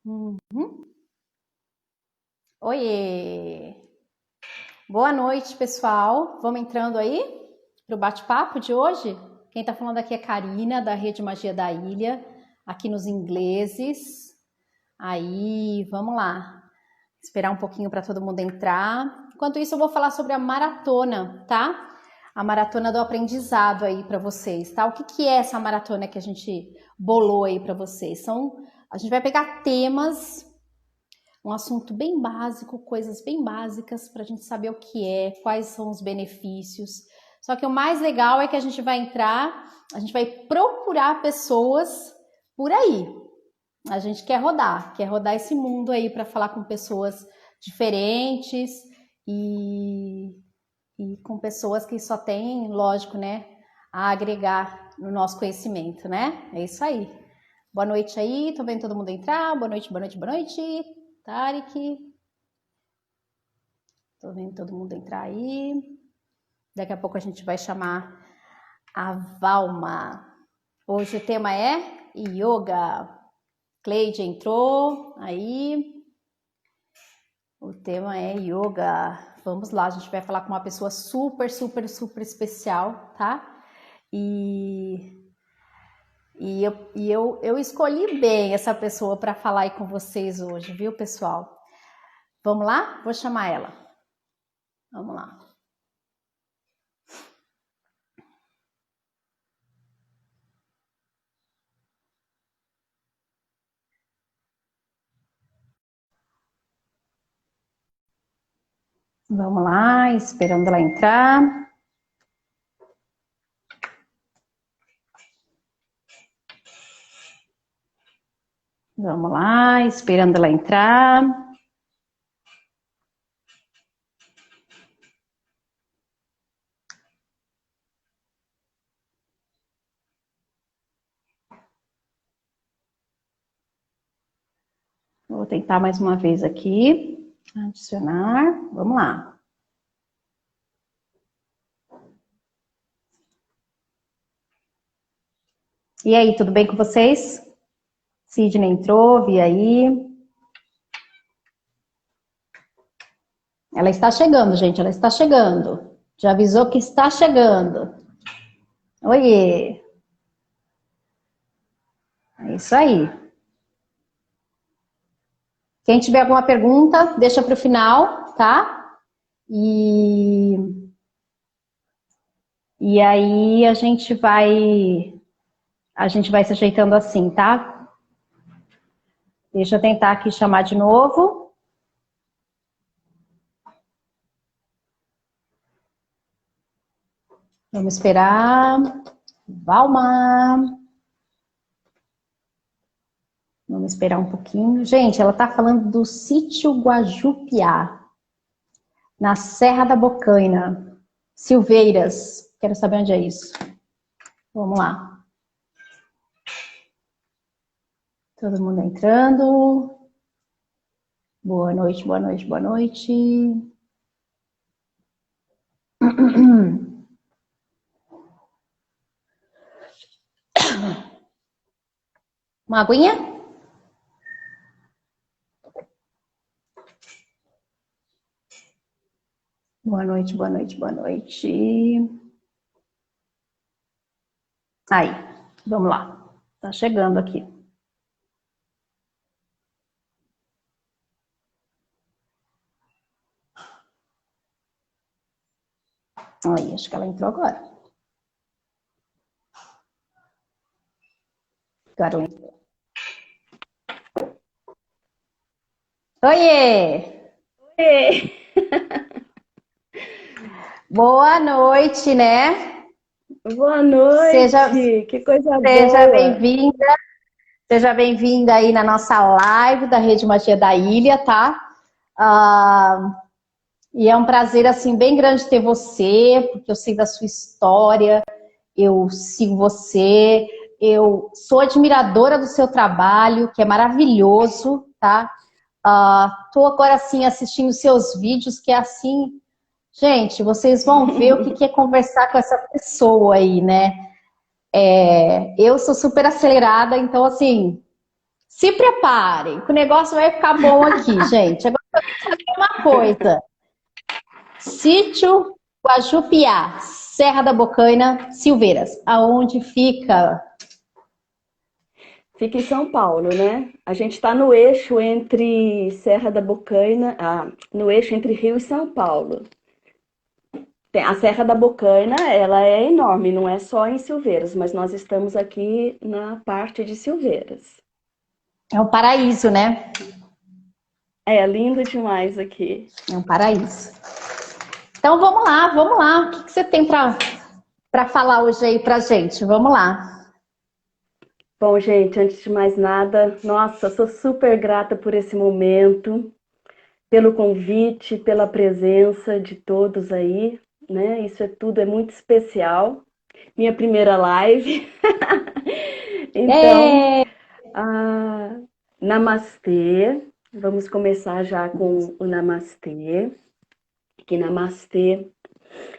Uhum. Oiê! Boa noite, pessoal. Vamos entrando aí para o bate-papo de hoje? Quem está falando aqui é Karina, da Rede Magia da Ilha, aqui nos ingleses. Aí, vamos lá. Esperar um pouquinho para todo mundo entrar. Enquanto isso, eu vou falar sobre a maratona, tá? A maratona do aprendizado aí para vocês, tá? O que é essa maratona que a gente bolou aí para vocês? A gente vai pegar temas, um assunto bem básico, coisas bem básicas para a gente saber o que é, quais são os benefícios. Só que o mais legal é que a gente vai entrar, a gente vai procurar pessoas por aí. A gente quer rodar esse mundo aí para falar com pessoas diferentes e, e com pessoas que só têm, lógico, né, a agregar no nosso conhecimento, né? É isso aí. Boa noite aí, tô vendo todo mundo entrar. Boa noite, boa noite, boa noite. Tarek. Tô vendo todo mundo entrar aí. Daqui a pouco a gente vai chamar a Valma. Hoje o tema é yoga. Cleide entrou aí. O tema é yoga. Vamos lá, a gente vai falar com uma pessoa super, super, super especial, tá? Eu escolhi bem essa pessoa para falar aí com vocês hoje, viu, pessoal? Vamos lá? Vou chamar ela. Vamos lá. Vamos lá, esperando ela entrar. Vamos lá, esperando ela entrar. Vou tentar mais uma vez aqui. Adicionar. Vamos lá. E aí, tudo bem com vocês? Sidney entrou, vi aí. Ela está chegando, gente, ela está chegando. Já avisou que está chegando. Oiê! É isso aí. Quem tiver alguma pergunta, deixa para o final, tá? E aí a gente vai se ajeitando assim, tá? Deixa eu tentar aqui chamar de novo. Vamos esperar. Valma. Vamos esperar um pouquinho. Gente, ela tá falando do sítio Guajupiá, na Serra da Bocaina, Silveiras. Quero saber onde é isso. Vamos lá. Todo mundo entrando. Boa noite, boa noite, boa noite. Uma aguinha? Boa noite, boa noite, boa noite. Aí, vamos lá. Tá chegando aqui. Aí, acho que ela entrou agora. Agora entrou. Oiê! Ei, Boa noite, né? boa Seja, noite, que coisa seja boa. bem-vinda. Seja bem-vinda aí na nossa live da Rede Magia da Ilha, tá? E é um prazer, assim, bem grande ter você, porque eu sei da sua história, eu sigo você, eu sou admiradora do seu trabalho, que é maravilhoso, tá? Tô agora, assim, assistindo seus vídeos, que é assim... Gente, vocês vão ver o que é conversar com essa pessoa aí, né? Eu sou super acelerada, então, assim... Se preparem, que o negócio vai ficar bom aqui, gente. Agora eu quero saber uma coisa. Sítio Guajupiá, Serra da Bocaina, Silveiras. Aonde fica? Fica em São Paulo, né? A gente está no eixo entre Serra da Bocaina, no eixo entre Rio e São Paulo. A Serra da Bocaina, ela é enorme, não é só em Silveiras, mas nós estamos aqui na parte de Silveiras. É um paraíso, né? É lindo demais aqui. É um paraíso. Então vamos lá, vamos lá. O que você tem para falar hoje aí pra gente? Vamos lá. Bom, gente, antes de mais nada, nossa, sou super grata por esse momento, pelo convite, pela presença de todos aí, né? Isso é tudo, é muito especial. Minha primeira live. Então, É, namastê. Vamos começar já com o namastê. Que namastê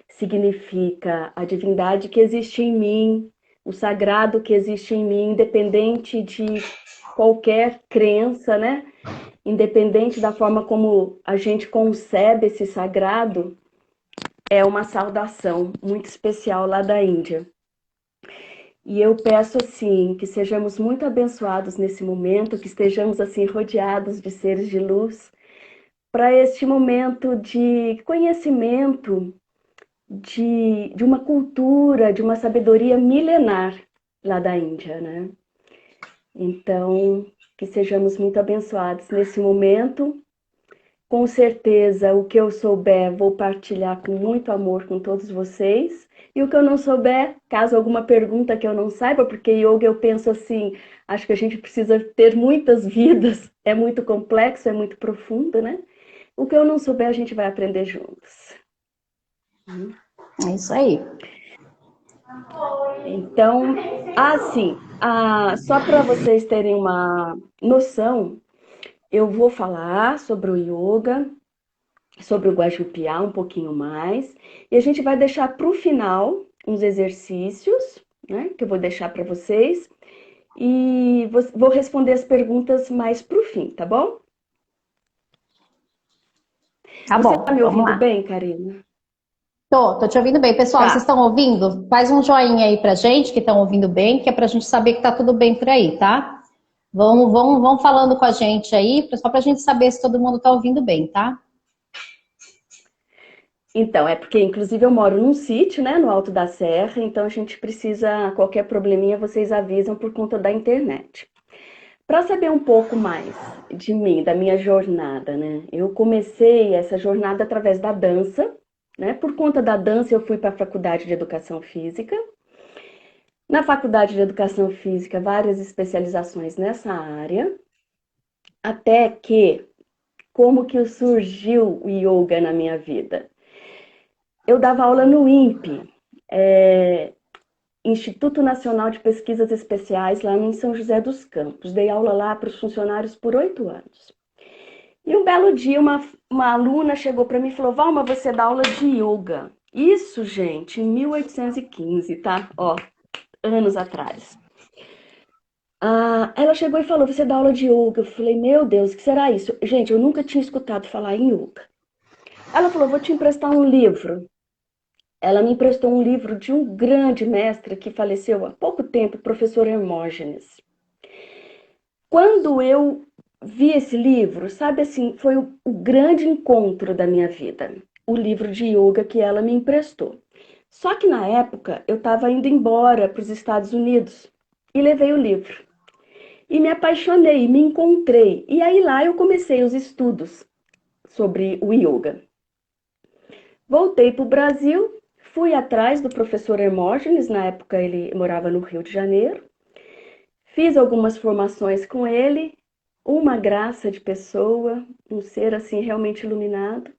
significa a divindade que existe em mim, o sagrado que existe em mim, independente de qualquer crença, né? Independente da forma como a gente concebe esse sagrado, é uma saudação muito especial lá da Índia. E eu peço assim que sejamos muito abençoados nesse momento, que estejamos assim rodeados de seres de luz, para este momento de conhecimento de uma cultura, de uma sabedoria milenar lá da Índia, né? Então, que sejamos muito abençoados nesse momento. Com certeza, o que eu souber, vou partilhar com muito amor com todos vocês. E o que eu não souber, caso alguma pergunta que eu não saiba, porque yoga eu penso assim, acho que a gente precisa ter muitas vidas, é muito complexo, é muito profundo, né? O que eu não souber, a gente vai aprender juntos. é isso aí. Então, só para vocês terem uma noção, eu vou falar sobre o yoga, sobre o Guajupiá um pouquinho mais, e a gente vai deixar para o final uns exercícios, né, que eu vou deixar para vocês, e vou responder as perguntas mais para o fim, tá bom? Tá Você está bom, me vamos ouvindo lá. bem, Karina? Tô te ouvindo bem. Pessoal, vocês Tá. estão ouvindo? Faz um joinha aí pra gente que estão ouvindo bem, que é pra gente saber que tá tudo bem por aí, tá? Vão falando com a gente aí, só pra gente saber se todo mundo tá ouvindo bem, tá? Então, é porque inclusive eu moro num sítio, né, no alto da serra, então a gente precisa, qualquer probleminha, vocês avisam por conta da internet. Para saber um pouco mais de mim, da minha jornada, né? Eu comecei essa jornada através da dança, né? Por conta da dança, eu fui para a faculdade de educação física. Na faculdade de educação física, várias especializações nessa área, até que como que surgiu o yoga na minha vida? Eu dava aula no INPE, Instituto Nacional de Pesquisas Especiais, lá em São José dos Campos. Dei aula lá para os funcionários por 8 anos. E um belo dia, uma aluna chegou para mim e falou: Valma, você dá aula de yoga. Isso, gente, em 1815, tá? Ó, anos atrás. Ela chegou e falou: Você dá aula de yoga? Eu falei: Meu Deus, o que será isso? Gente, eu nunca tinha escutado falar em yoga. Ela falou: Vou te emprestar um livro. Ela me emprestou um livro de um grande mestre que faleceu há pouco tempo, o professor Hermógenes. Quando eu vi esse livro, sabe assim, foi o grande encontro da minha vida. O livro de yoga que ela me emprestou. Só que na época eu estava indo embora para os Estados Unidos e levei o livro. E me apaixonei, me encontrei. E aí lá eu comecei os estudos sobre o yoga. Voltei para o Brasil, fui atrás do professor Hermógenes, na época ele morava no Rio de Janeiro. Fiz algumas formações com ele, uma graça de pessoa, um ser assim realmente iluminado.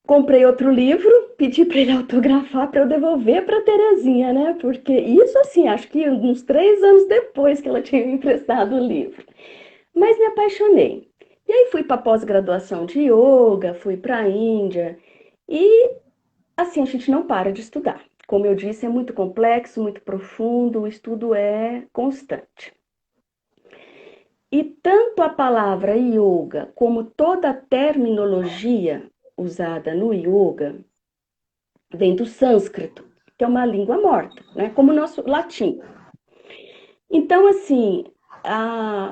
Comprei outro livro, pedi para ele autografar para eu devolver para Terezinha, né? Porque isso assim, acho que uns 3 anos depois que ela tinha me emprestado o livro. Mas me apaixonei. E aí fui para pós-graduação de yoga, fui para a Índia e assim a gente não para de estudar. Como eu disse, é muito complexo, muito profundo, o estudo é constante. E tanto a palavra yoga como toda a terminologia usada no yoga vem do sânscrito, que é uma língua morta, né? Como o nosso latim. Então, assim,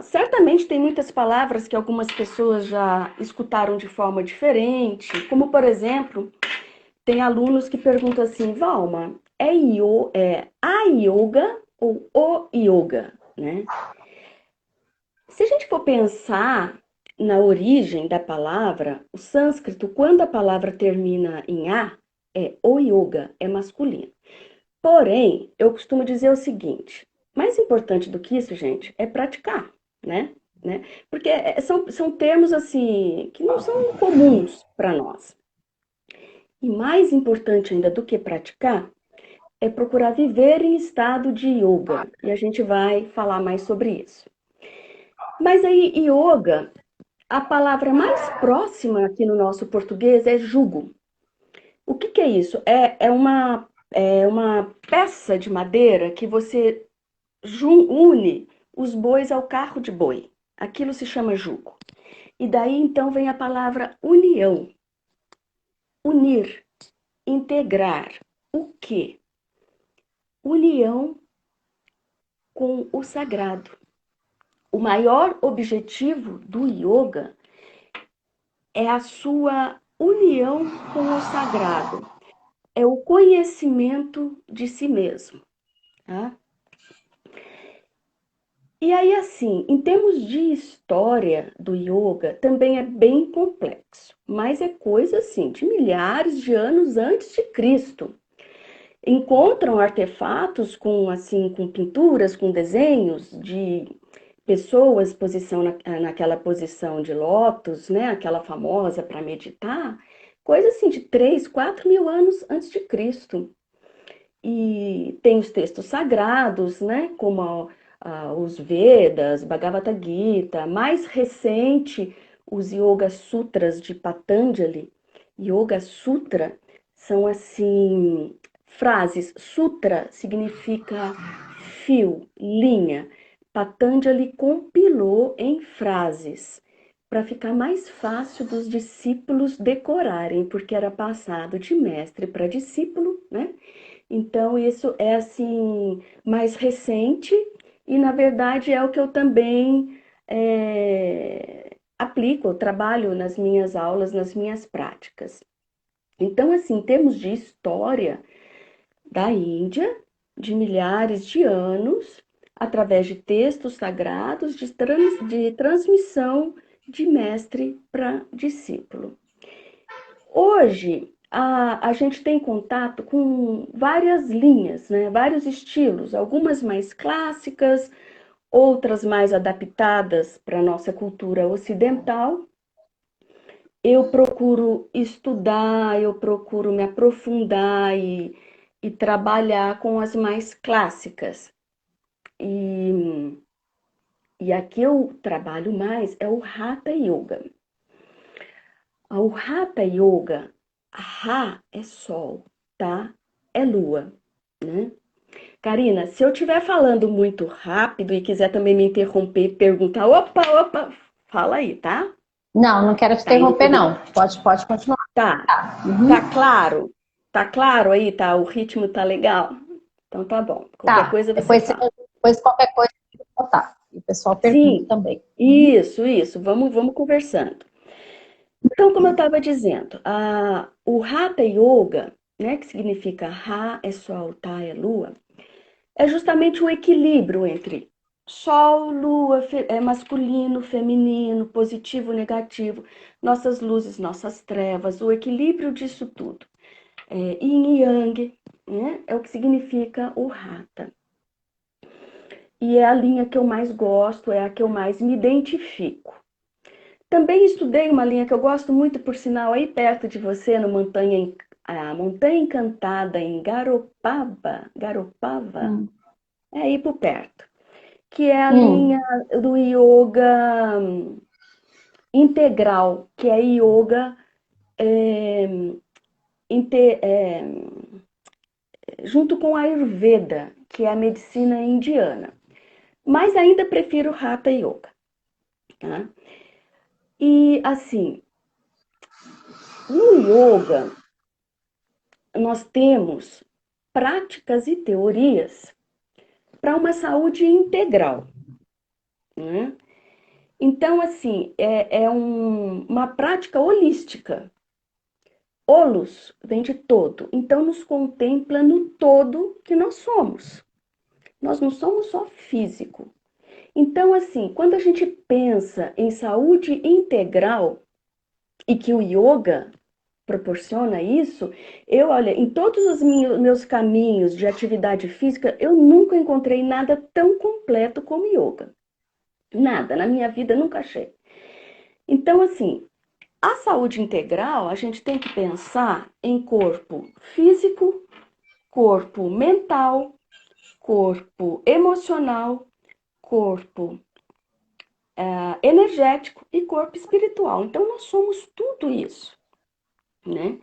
certamente tem muitas palavras que algumas pessoas já escutaram de forma diferente, como, por exemplo, tem alunos que perguntam assim, Valma, é a yoga ou o yoga, né? Se a gente for pensar na origem da palavra, o sânscrito, quando a palavra termina em a, é o yoga, é masculino. Porém, eu costumo dizer o seguinte, mais importante do que isso, gente, é praticar, né? Porque são termos, assim, que não são comuns para nós. E mais importante ainda do que praticar, é procurar viver em estado de yoga. E a gente vai falar mais sobre isso. Mas aí, yoga, a palavra mais próxima aqui no nosso português é jugo. O que é isso? É uma peça de madeira que você une os bois ao carro de boi. Aquilo se chama jugo. E daí então vem a palavra união. Unir, integrar. O quê? União com o sagrado. O maior objetivo do yoga é a sua união com o sagrado. É o conhecimento de si mesmo. Tá? E aí, assim, em termos de história do yoga, também é bem complexo, mas é coisa assim de milhares de anos antes de Cristo. Encontram artefatos com pinturas, com desenhos de pessoas naquela posição de lótus, né? Aquela famosa para meditar, coisa assim de 3, 4 mil anos antes de Cristo. E tem os textos sagrados, né? Como os Vedas, Bhagavad Gita, mais recente, os Yoga Sutras de Patanjali. Yoga Sutra são assim frases. Sutra significa fio, linha. Patanjali compilou em frases para ficar mais fácil dos discípulos decorarem, porque era passado de mestre para discípulo, né? Então, isso é assim mais recente e, na verdade, é o que eu também aplico, eu trabalho nas minhas aulas, nas minhas práticas. Então, assim, em termos de história da Índia, de milhares de anos, através de textos sagrados, de transmissão de mestre para discípulo. Hoje, a gente tem contato com várias linhas, né? Vários estilos, algumas mais clássicas, outras mais adaptadas para a nossa cultura ocidental. Eu procuro estudar, eu procuro me aprofundar e trabalhar com as mais clássicas. E aqui eu trabalho mais é o Hatha Yoga. O Hatha Yoga, Ra é sol, tá? É lua, né? Karina, se eu estiver falando muito rápido e quiser também me interromper e perguntar, opa, fala aí, tá? Não, não quero te Tá indo interromper, tudo não. bem? Pode continuar. Tá, Uhum. tá claro? Tá claro aí, tá? O ritmo tá legal? Então tá bom. Qualquer Tá. coisa você Depois, fala. depois qualquer coisa, tá. E o pessoal pergunta Sim, também. isso. Vamos conversando. Então, como eu estava dizendo, o Hatha Yoga, né, que significa Ra é sol, Ta é lua, é justamente o equilíbrio entre sol, lua, é masculino, feminino, positivo, negativo, nossas luzes, nossas trevas, o equilíbrio disso tudo. Yin e Yang, né, é o que significa o Hatha. E é a linha que eu mais gosto, é a que eu mais me identifico. Também estudei uma linha que eu gosto muito, por sinal, aí perto de você, no a Montanha Encantada, em Garopaba, é aí por perto, que é a linha Hum, do yoga integral, que é yoga é, junto com a Ayurveda, que é a medicina indiana. Mas ainda prefiro Hatha Yoga. tá? E assim, no yoga, nós temos práticas e teorias para uma saúde integral, né? Então, assim, é uma prática holística. Holos vem de todo, então nos contempla no todo que nós somos. Nós não somos só físico. Então, assim, quando a gente pensa em saúde integral e que o yoga proporciona isso, olha, em todos os meus caminhos de atividade física, eu nunca encontrei nada tão completo como yoga. Nada, na minha vida nunca achei. Então, assim, a saúde integral, a gente tem que pensar em corpo físico, corpo mental, corpo emocional, corpo energético e corpo espiritual. Então, nós somos tudo isso, né?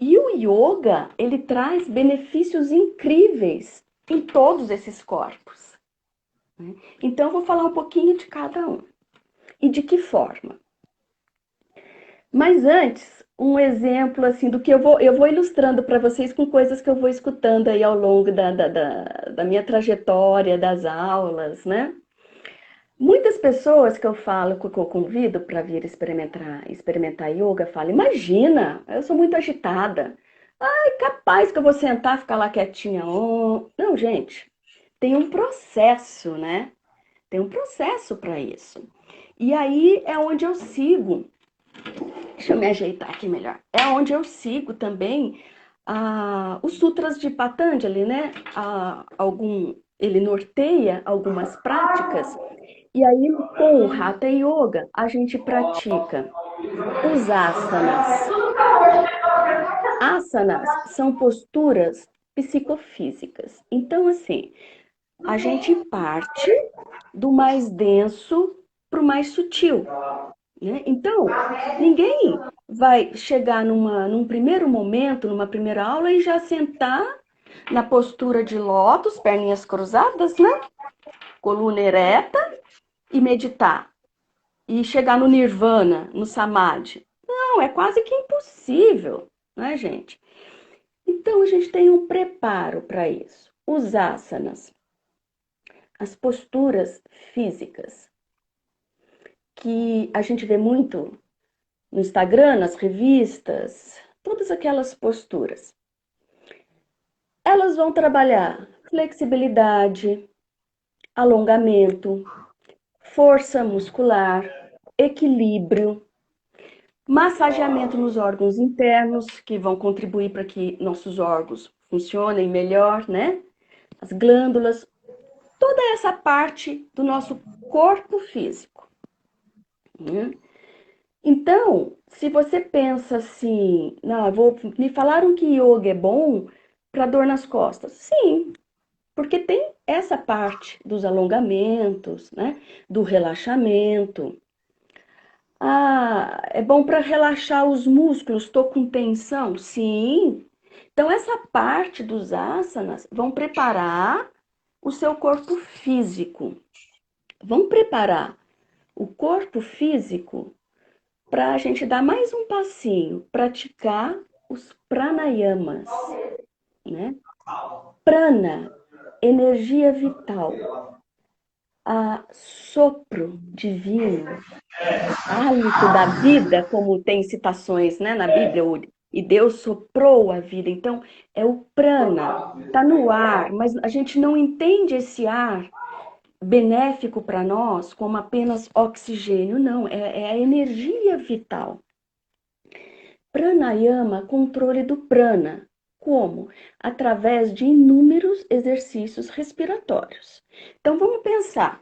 E o yoga, ele traz benefícios incríveis em todos esses corpos, né? Então, eu vou falar um pouquinho de cada um e de que forma. Mas antes, um exemplo assim do que eu vou ilustrando para vocês com coisas que eu vou escutando aí ao longo da minha trajetória, das aulas, né? Muitas pessoas que eu falo, que eu convido para vir experimentar yoga, falam: imagina, eu sou muito agitada. Ai, capaz que eu vou sentar, ficar lá quietinha. Oh. Não, gente, tem um processo, né? Tem um processo para isso. E aí é onde eu sigo. Deixa eu me ajeitar aqui melhor. É onde eu sigo também os sutras de Patanjali, né? Ele norteia algumas práticas. E aí, com o Hatha Yoga, a gente pratica os asanas. Asanas são posturas psicofísicas. Então, assim, a gente parte do mais denso para o mais sutil, né? Então, ninguém vai chegar num primeiro momento, numa primeira aula, e já sentar na postura de lótus, perninhas cruzadas, né? Coluna ereta, e meditar. E chegar no nirvana, no samadhi. Não, é quase que impossível, né, gente? Então, a gente tem um preparo para isso. Os asanas, as posturas físicas, que a gente vê muito no Instagram, nas revistas, todas aquelas posturas. Elas vão trabalhar flexibilidade, alongamento, força muscular, equilíbrio, massageamento nos órgãos internos, que vão contribuir para que nossos órgãos funcionem melhor, né? As glândulas, toda essa parte do nosso corpo físico, né? Então, se você pensa assim, não, me falaram que yoga é bom para dor nas costas. Sim, porque tem essa parte dos alongamentos, né? Do relaxamento. Ah, é bom para relaxar os músculos, estou com tensão? Sim. Então, essa parte dos asanas vão preparar o seu corpo físico. Vão preparar o corpo físico para a gente dar mais um passinho, praticar os pranayamas, né? Prana, energia vital, sopro divino, hálito da vida, como tem citações, né, na Bíblia, e Deus soprou a vida. Então, é o prana, está no ar, mas a gente não entende esse ar benéfico para nós como apenas oxigênio, não, é a energia vital. Pranayama, controle do prana. Como? Através de inúmeros exercícios respiratórios. Então vamos pensar.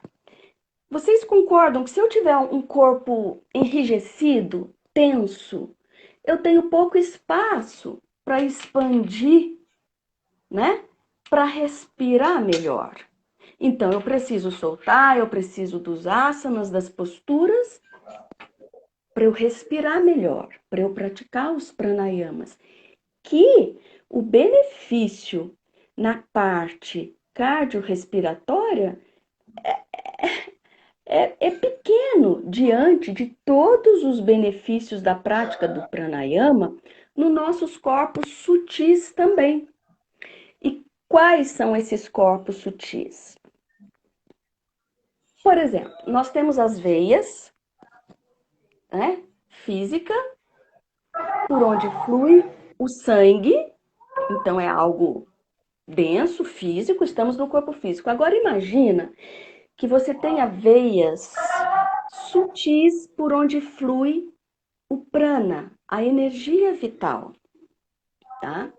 Vocês concordam que se eu tiver um corpo enrijecido, tenso, eu tenho pouco espaço para expandir, né? Para respirar melhor. Então eu preciso soltar, eu preciso dos asanas, das posturas, para eu respirar melhor, para eu praticar os pranayamas. Que o benefício na parte cardiorrespiratória é pequeno diante de todos os benefícios da prática do pranayama nos nossos corpos sutis também. E quais são esses corpos sutis? Por exemplo, nós temos as veias, né, física, por onde flui o sangue, então é algo denso, físico, estamos no corpo físico. Agora imagina que você tenha veias sutis por onde flui o prana, a energia vital, tá?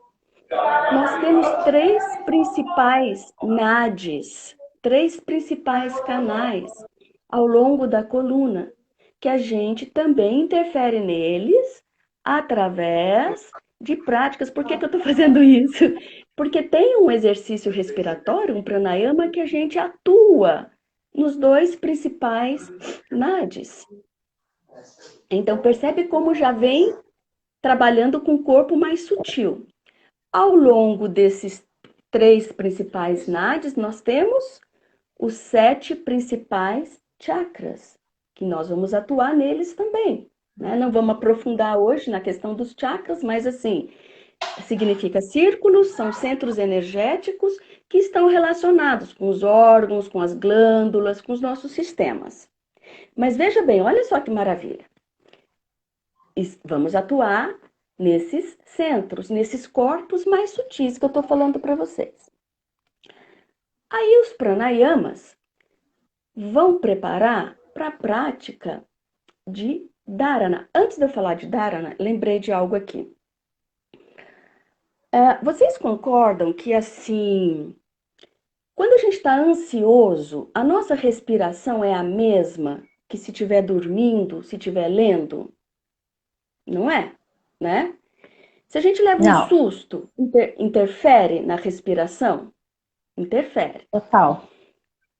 Nós temos três principais nadis, três principais canais ao longo da coluna, que a gente também interfere neles através de práticas. Por que que eu estou fazendo isso? Porque tem um exercício respiratório, um pranayama, que a gente atua nos dois principais nadis. Então, percebe como já vem trabalhando com o corpo mais sutil. Ao longo desses três principais nadis, nós temos os 7 principais chakras, que nós vamos atuar neles também, né? Não vamos aprofundar hoje na questão dos chakras, mas assim, significa círculos, são centros energéticos que estão relacionados com os órgãos, com as glândulas, com os nossos sistemas. Mas veja bem, olha só que maravilha. Vamos atuar nesses centros, nesses corpos mais sutis que eu estou falando para vocês. Aí os pranayamas vão preparar para a prática de dharana. Antes de eu falar de dharana, lembrei de algo aqui. Vocês concordam que assim, quando a gente está ansioso, a nossa respiração é a mesma que se estiver dormindo, se estiver lendo? Não é, né? Se a gente leva um Não, susto, interfere na respiração? Interfere. total.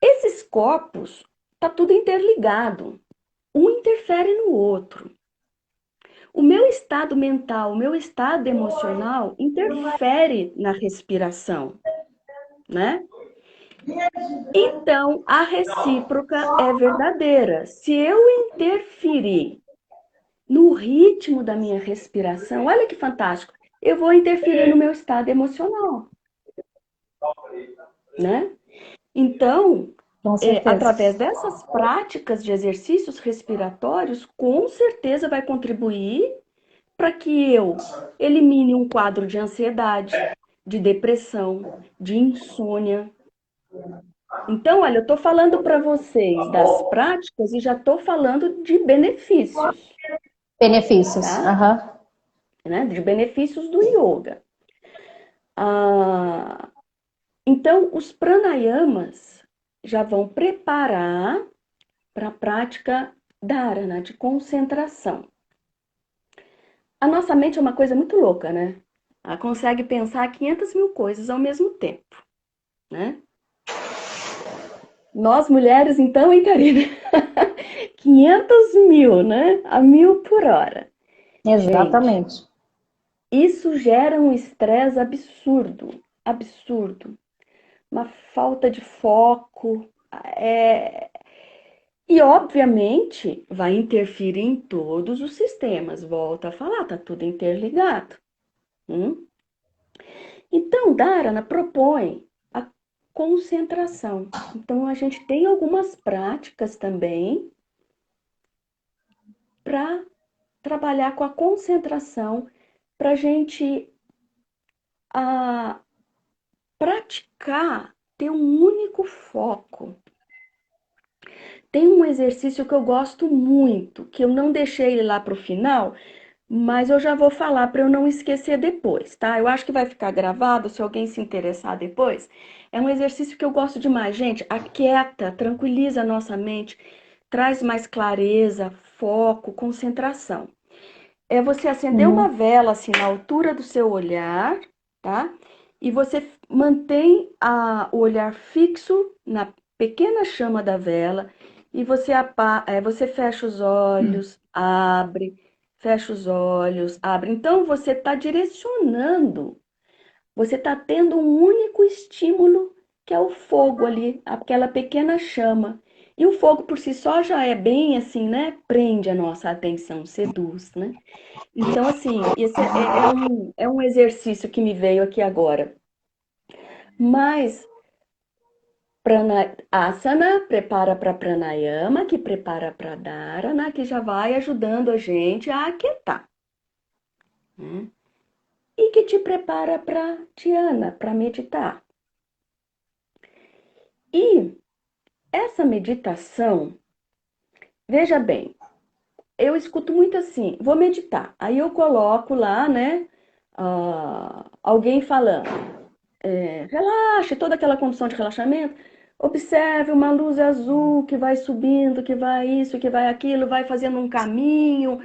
Esses corpos, tá tudo interligado. Um interfere no outro. O meu estado mental, o meu estado emocional interfere na respiração, né? Então, a recíproca é verdadeira. Se eu interferir no ritmo da minha respiração, olha que fantástico, eu vou interferir no meu estado emocional, né? Então, Com certeza. através dessas práticas de exercícios respiratórios, com certeza vai contribuir para que eu elimine um quadro de ansiedade, de depressão, de insônia. Então, olha, eu estou falando para vocês das práticas e já estou falando de benefícios, Benefícios. tá? Aham. Né? De benefícios do yoga. Então, os pranayamas já vão preparar para a prática dharana, de concentração. A nossa mente é uma coisa muito louca, né? Ela consegue pensar 500 mil coisas ao mesmo tempo, né? Nós mulheres, então, hein, Karina? 500 mil, né? A 1000 por hora. Gente, Exatamente. isso gera um estresse absurdo, absurdo. Uma falta de foco. E, obviamente, vai interferir em todos os sistemas. Volto a falar, tá tudo interligado. Então, Dharana propõe a concentração. Então, a gente tem algumas práticas também para trabalhar com a concentração, para a gente praticar, ter um único foco. Tem um exercício que eu gosto muito, que eu não deixei ele lá para o final, mas eu já vou falar para eu não esquecer depois, tá? Eu acho que vai ficar gravado, se alguém se interessar depois. É um exercício que eu gosto demais, gente. Aquieta, tranquiliza a nossa mente, traz mais clareza, foco, concentração. É você acender uma Uhum. vela assim na altura do seu olhar, tá? E você mantém o olhar fixo na pequena chama da vela e você fecha os olhos, abre, fecha os olhos, abre. Então você está direcionando, você está tendo um único estímulo que é o fogo ali, aquela pequena chama. E o fogo por si só já é bem assim, né? Prende a nossa atenção, seduz, né? Então, assim, esse é um exercício que me veio aqui agora. Mas asana prepara para pranayama, que prepara para dharana, que já vai ajudando a gente a aquietar, né? E que te prepara para dhyana, para meditar. E essa meditação, veja bem, eu escuto muito assim, vou meditar. Aí eu coloco lá, né, alguém falando, relaxe, toda aquela condição de relaxamento. Observe uma luz azul que vai subindo, que vai isso, que vai aquilo, vai fazendo um caminho.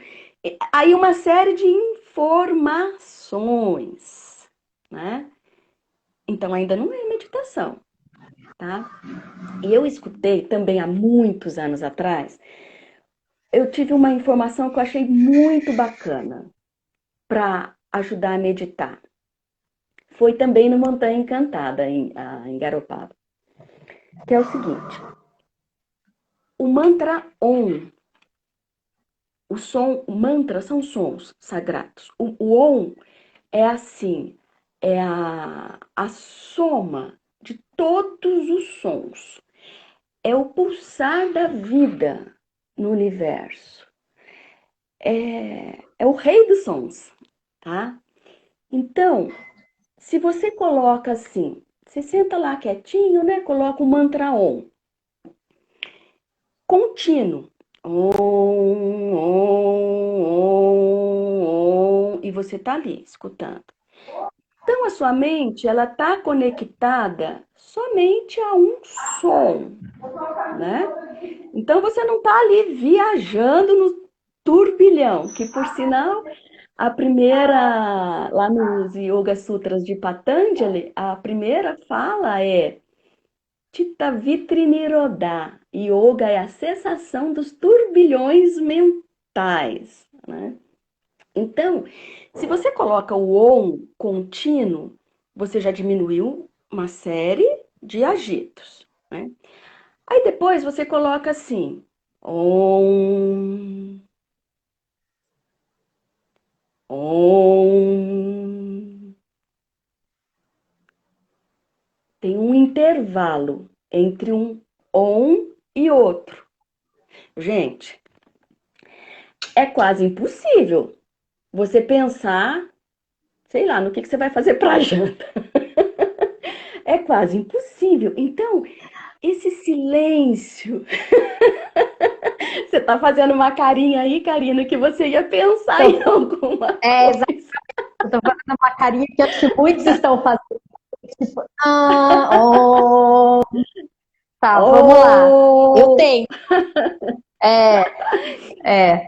Aí uma série de informações, né? Então ainda não é meditação, tá? E eu escutei também há muitos anos atrás, eu tive uma informação que eu achei muito bacana para ajudar a meditar. Foi também no Montanha Encantada, em Garopaba. Que é o seguinte, o mantra Om, o mantra são sons sagrados. O Om é assim, é a soma de todos os sons. É o pulsar da vida no universo. É o rei dos sons, tá? Então, se você coloca assim, você senta lá quietinho, né? Coloca o mantra Om. Contínuo. Om, om, om, om, e você tá ali escutando. Então a sua mente, ela tá conectada somente a um som, né? Então você não tá ali viajando no turbilhão, que por sinal a primeira lá nos Yoga Sutras de Patanjali, a primeira fala é Chitta Vitrinirodha. Yoga é a cessação dos turbilhões mentais, né? Então, se você coloca o OM contínuo, você já diminuiu uma série de agitos, né? Aí depois você coloca assim, OM, OM. Tem um intervalo entre um OM e outro. Gente, é quase impossível você pensar, sei lá, no que você vai fazer para janta. É quase impossível. Então, esse silêncio. Você tá fazendo uma carinha aí, Karina, que você ia pensar em alguma Exato. coisa. Eu tô fazendo uma carinha que acho que muitos estão fazendo. Tipo, oh. Tá, vamos lá. Eu Oh! tenho. É, é.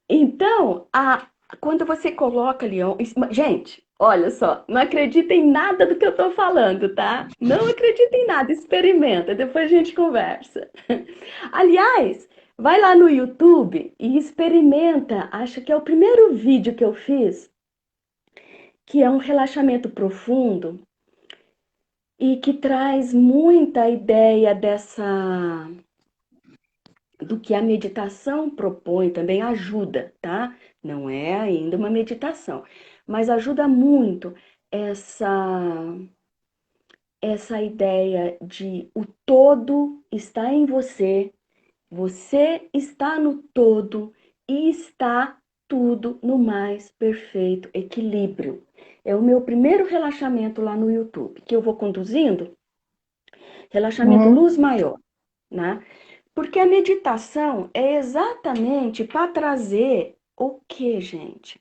Então, quando você coloca ali, gente, olha só, não acredita em nada do que eu tô falando, tá? Não acredita em nada, experimenta, depois a gente conversa. Aliás, vai lá no YouTube e experimenta, acho que é o primeiro vídeo que eu fiz, que é um relaxamento profundo e que traz muita ideia do que a meditação propõe, também ajuda, tá? Não é ainda uma meditação, mas ajuda muito essa essa ideia de o todo está em você, você está no todo e está tudo no mais perfeito equilíbrio. É o meu primeiro relaxamento lá no YouTube, que eu vou conduzindo, relaxamento Uhum. luz maior, né? Porque a meditação é exatamente para trazer o que, gente?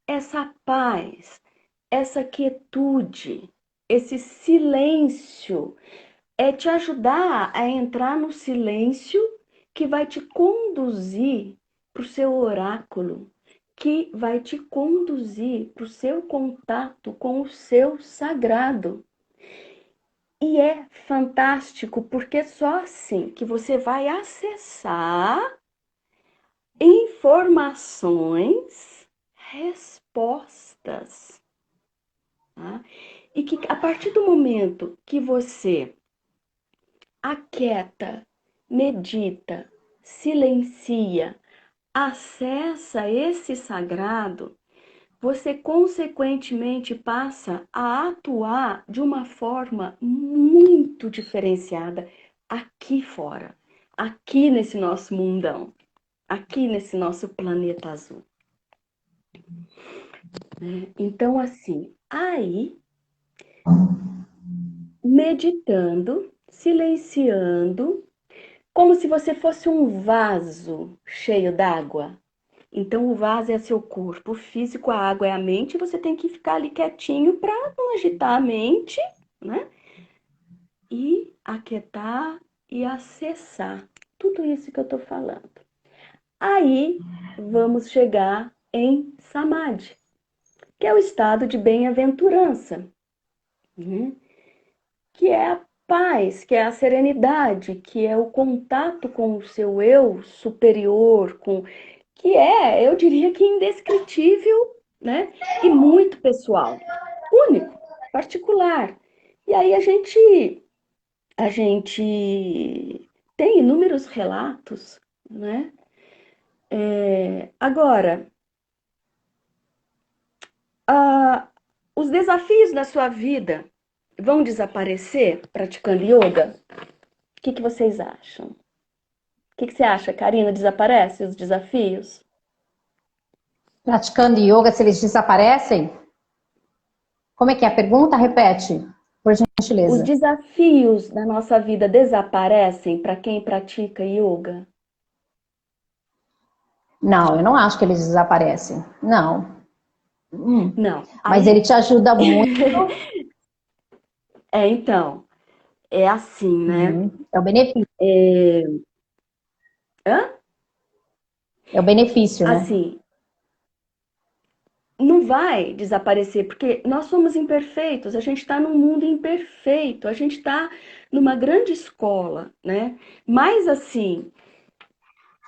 Essa paz, essa quietude, esse silêncio. É te ajudar a entrar no silêncio que vai te conduzir para o seu oráculo, que vai te conduzir para o seu contato com o seu sagrado. E é fantástico porque é só assim que você vai acessar informações, respostas, tá? E que a partir do momento que você aquieta, medita, silencia, acessa esse sagrado, você consequentemente passa a atuar de uma forma muito diferenciada aqui fora, aqui nesse nosso mundão, aqui nesse nosso planeta azul. Então, assim, aí, meditando, silenciando, como se você fosse um vaso cheio d'água. Então, o vaso é seu corpo físico, a água é a mente, e você tem que ficar ali quietinho para não agitar a mente, né? E aquietar e acessar tudo isso que eu estou falando. Aí, vamos chegar em Samadhi, que é o estado de bem-aventurança, né? Que é a paz, que é a serenidade, que é o contato com o seu eu superior, que é, eu diria que indescritível, né? E muito pessoal, único, particular. E aí a gente tem inúmeros relatos, né? Agora, os desafios da sua vida vão desaparecer praticando yoga? O que vocês acham? O que você acha, Karina? Desaparece os desafios? Praticando yoga, se eles desaparecem? Como é que é a pergunta? Repete, por Os gentileza. desafios da nossa vida desaparecem para quem pratica yoga? Não, eu não acho que eles desaparecem. Não. Não. Mas ele Aí, te ajuda muito. então, é assim, né? É o benefício. Hã? É o benefício, né? Assim, não vai desaparecer, porque nós somos imperfeitos, a gente está num mundo imperfeito, a gente está numa grande escola, né? Mas, assim,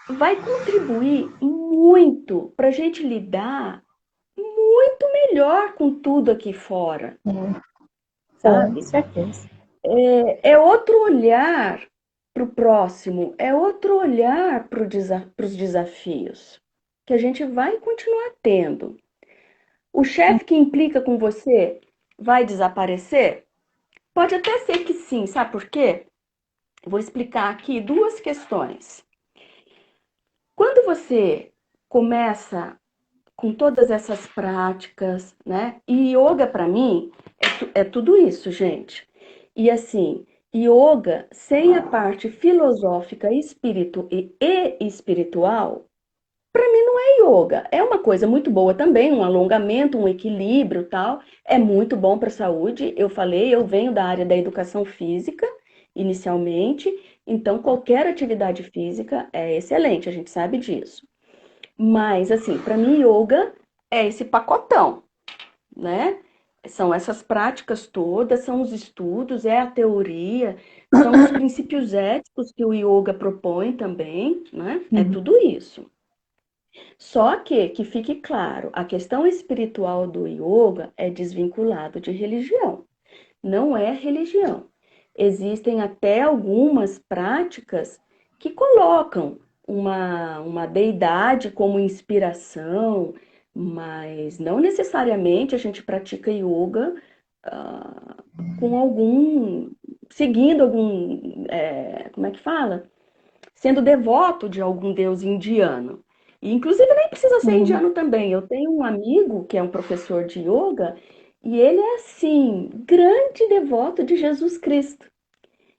vai contribuir muito para a gente lidar muito melhor com tudo aqui fora, Com sabe? certeza. É outro olhar para o próximo, é outro olhar para os desafios que a gente vai continuar tendo. O chefe que implica com você vai desaparecer? Pode até ser que sim, sabe por quê? Vou explicar aqui duas questões. Quando você começa com todas essas práticas, né? E yoga para mim é tudo isso, gente. E assim, yoga sem a parte filosófica e espiritual, para mim não é yoga. É uma coisa muito boa também, um alongamento, um equilíbrio, tal. É muito bom para a saúde. Eu falei, eu venho da área da educação física inicialmente, então qualquer atividade física é excelente, a gente sabe disso. Mas, assim, para mim, yoga é esse pacotão, né? São essas práticas todas, são os estudos, é a teoria, são os princípios éticos que o yoga propõe também, né? É tudo isso. Só que fique claro, a questão espiritual do yoga é desvinculado de religião. Não é religião. Existem até algumas práticas que colocam uma deidade como inspiração, mas não necessariamente a gente pratica yoga com algum, seguindo algum, como é que fala? Sendo devoto de algum deus indiano. E, inclusive, nem precisa ser Uhum. indiano também. Eu tenho um amigo que é um professor de yoga e ele é, assim, grande devoto de Jesus Cristo.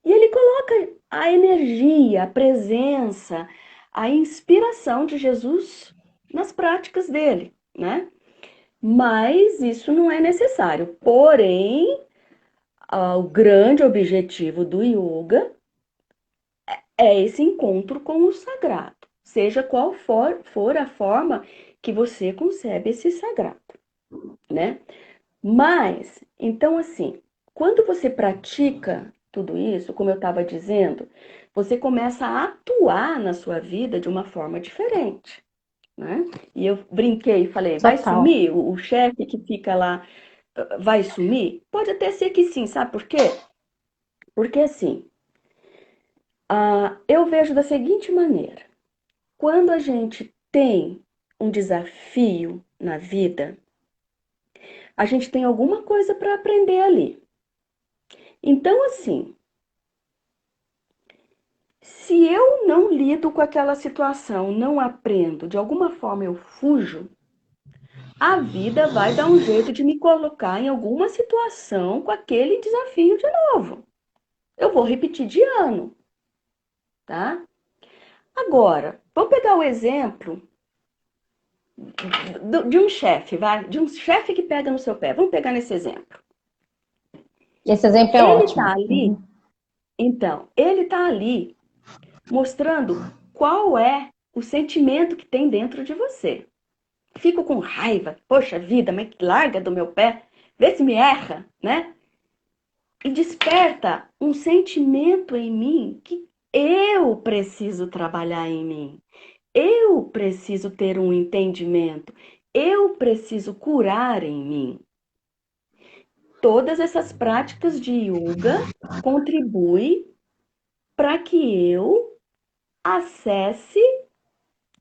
E ele coloca a energia, a presença, a inspiração de Jesus nas práticas dele, né? Mas isso não é necessário. Porém, o grande objetivo do yoga é esse encontro com o sagrado, seja qual for a forma que você concebe esse sagrado, né? Mas, então, assim, quando você pratica tudo isso, como eu estava dizendo, você começa a atuar na sua vida de uma forma diferente, né? E eu brinquei e falei, vai Total. sumir? O chefe que fica lá vai sumir? Pode até ser que sim, sabe por quê? Porque assim, Eu vejo da seguinte maneira: quando a gente tem um desafio na vida, a gente tem alguma coisa para aprender ali. Então, assim, se eu não lido com aquela situação, não aprendo, de alguma forma eu fujo, a vida vai dar um jeito de me colocar em alguma situação com aquele desafio de novo. Eu vou repetir de ano, tá? Agora, vamos pegar o exemplo de um chefe, vai? De um chefe que pega no seu pé. Vamos pegar nesse exemplo. Esse exemplo é Ele tá ótimo. ali, então, ele tá ali mostrando qual é o sentimento que tem dentro de você. Fico com raiva, poxa vida, mas larga do meu pé, vê se me erra, né? E desperta um sentimento em mim que eu preciso trabalhar em mim. Eu preciso ter um entendimento. Eu preciso curar em mim. Todas essas práticas de yoga contribuem para que eu acesse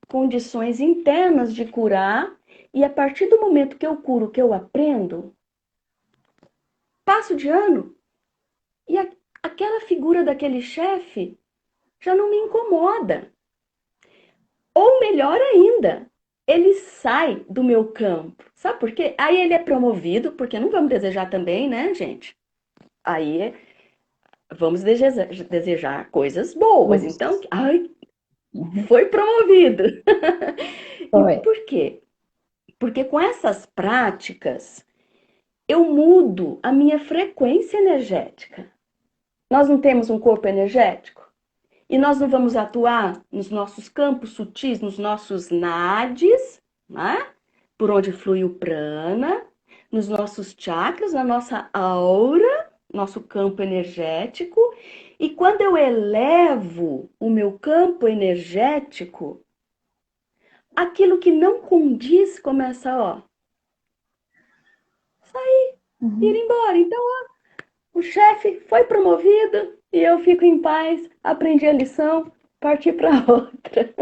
condições internas de curar, e a partir do momento que eu curo, que eu aprendo, passo de ano e aquela figura daquele chefe já não me incomoda. Ou melhor ainda, ele sai do meu campo. Sabe por quê? Aí ele é promovido, porque não vamos desejar também, né, gente? Aí vamos desejar coisas boas. Então, Isso. ai, Uhum. foi promovido. E Foi. por quê? Porque com essas práticas, eu mudo a minha frequência energética. Nós não temos um corpo energético? E nós não vamos atuar nos nossos campos sutis, nos nossos nadis, né? Por onde flui o prana, nos nossos chakras, na nossa aura, nosso campo energético. E quando eu elevo o meu campo energético, aquilo que não condiz começa, ó, ir Uhum. embora. Então, o chefe foi promovido e eu fico em paz, aprendi a lição, parti para outra,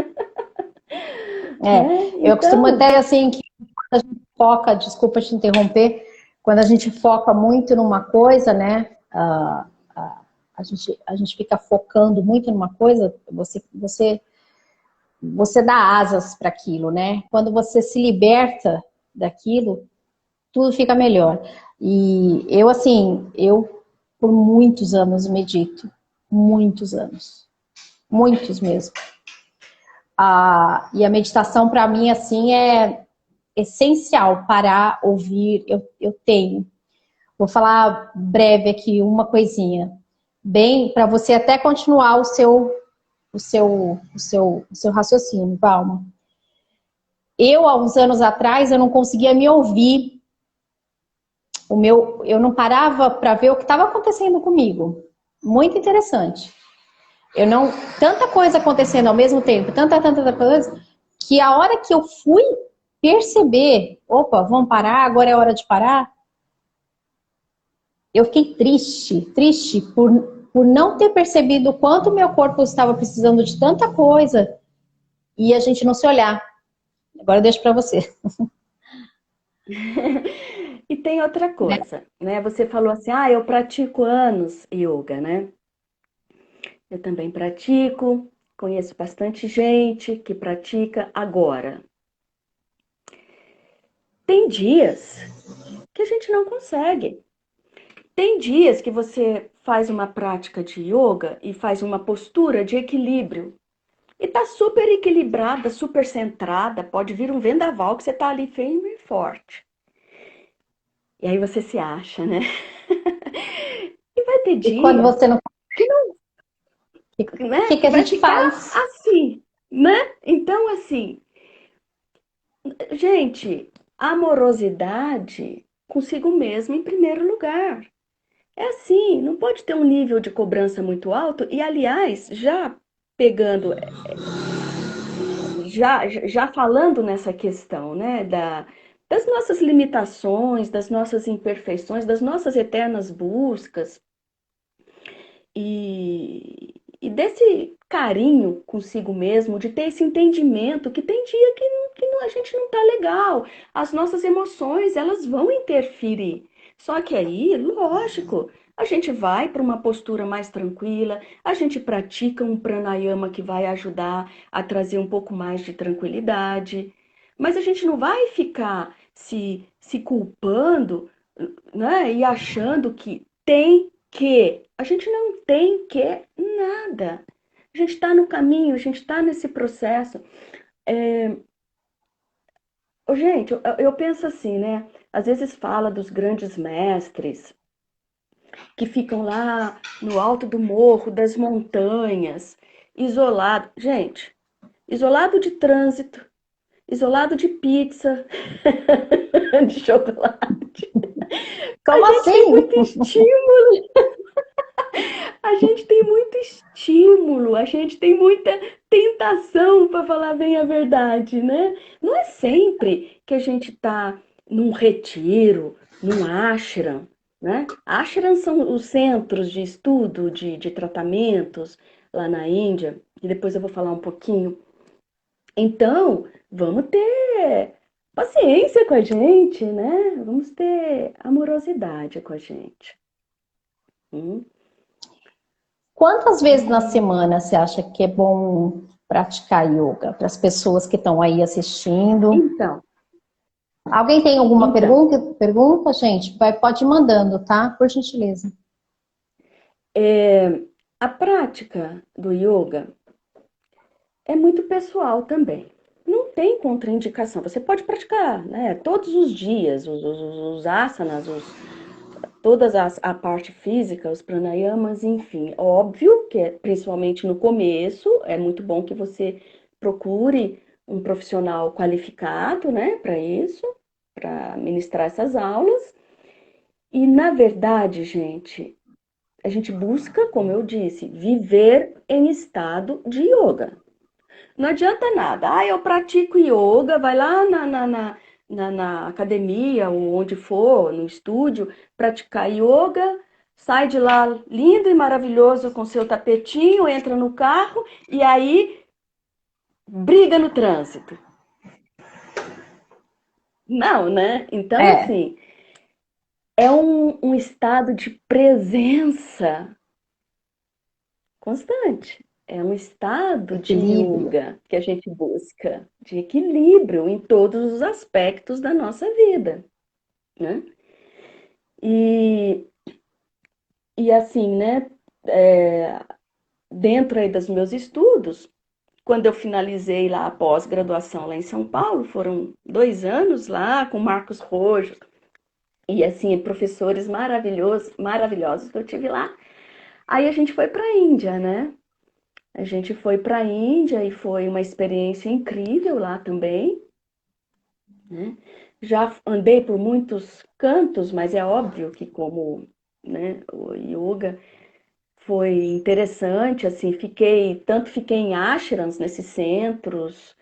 né? Eu costumo Então, até assim que quando a gente foca, desculpa te interromper, quando a gente foca muito numa coisa, né? A gente fica focando muito numa coisa, você dá asas para aquilo, né? Quando você se liberta daquilo, tudo fica melhor. E eu, assim, eu por muitos anos medito, muitos anos, muitos mesmo. E a meditação para mim, assim, é essencial parar, ouvir. Eu tenho. Vou falar breve aqui uma coisinha, bem para você até continuar o seu raciocínio, Palma. Eu, há uns anos atrás, eu não conseguia me ouvir. Eu não parava para ver o que estava acontecendo comigo. Muito interessante. Eu não, tanta coisa acontecendo ao mesmo tempo, tanta coisa, que a hora que eu fui perceber, opa, vamos parar, agora é hora de parar, eu fiquei triste por não ter percebido o quanto meu corpo estava precisando de tanta coisa e a gente não se olhar. Agora eu deixo para você. e tem outra coisa, né? Você falou assim, eu pratico anos yoga, né? Eu também pratico, conheço bastante gente que pratica agora. Tem dias que a gente não consegue. Tem dias que você faz uma prática de yoga e faz uma postura de equilíbrio. E tá super equilibrada, super centrada, pode vir um vendaval que você tá ali firme e forte. E aí você se acha, né? E vai ter E quando dia você não, que não, o né? que que Que a vai gente ficar faz? assim, né? Então, assim, gente, amorosidade consigo mesmo em primeiro lugar. É assim, não pode ter um nível de cobrança muito alto. E, aliás, já pegando, já falando nessa questão, né, das nossas limitações, das nossas imperfeições, das nossas eternas buscas, e e desse carinho consigo mesmo, de ter esse entendimento que tem dia a gente não tá legal. As nossas emoções, elas vão interferir. Só que aí, lógico, a gente vai para uma postura mais tranquila, a gente pratica um pranayama que vai ajudar a trazer um pouco mais de tranquilidade. Mas a gente não vai ficar se culpando, né, e achando que tem que. A gente não tem que nada. A gente está no caminho, a gente está nesse processo. Gente, eu penso assim, né? Às vezes fala dos grandes mestres que ficam lá no alto do morro, das montanhas, isolado. Gente, isolado de trânsito, isolado de pizza, de chocolate. A Como gente tem assim? muito estímulo, a gente tem muito estímulo, a gente tem muita tentação, para falar bem a verdade, né? Não é sempre que a gente está num retiro, num ashram, né? Ashrams são os centros de estudo, de tratamentos lá na Índia, e depois eu vou falar um pouquinho. Então, vamos ter paciência com a gente, né? Vamos ter amorosidade com a gente. Hum? Quantas vezes na E semana você acha que é bom praticar yoga para as pessoas que estão aí assistindo? então, Alguém tem alguma então, pergunta? Pergunta, gente? Pode ir mandando, tá? Por gentileza. a prática do yoga é muito pessoal também. Não tem contraindicação. Você pode praticar, né, todos os dias, os asanas, a parte física, os pranayamas, enfim. Óbvio que, principalmente no começo, é muito bom que você procure um profissional qualificado, né, para isso, para ministrar essas aulas. E, na verdade, gente, a gente busca, como eu disse, viver em estado de yoga. Não adianta nada. Ah, eu pratico yoga, vai lá na academia ou onde for, no estúdio, praticar yoga, sai de lá lindo e maravilhoso com seu tapetinho, entra no carro e aí briga no trânsito. Não, né? Então, É, assim, é um estado de presença constante. É um estado de equilíbrio. yoga que a gente busca, de equilíbrio em todos os aspectos da nossa vida, né? E, e assim, né? é, Dentro aí dos meus estudos, quando eu finalizei lá a pós-graduação lá em São Paulo, foram 2 anos lá com Marcos Rojo e assim professores maravilhosos que eu tive lá. Aí a gente foi para a Índia, né? A gente foi para a Índia e foi uma experiência incrível lá também, né? Já andei por muitos cantos, mas é óbvio que como, né, o yoga foi interessante, assim, fiquei em ashrams nesses centros,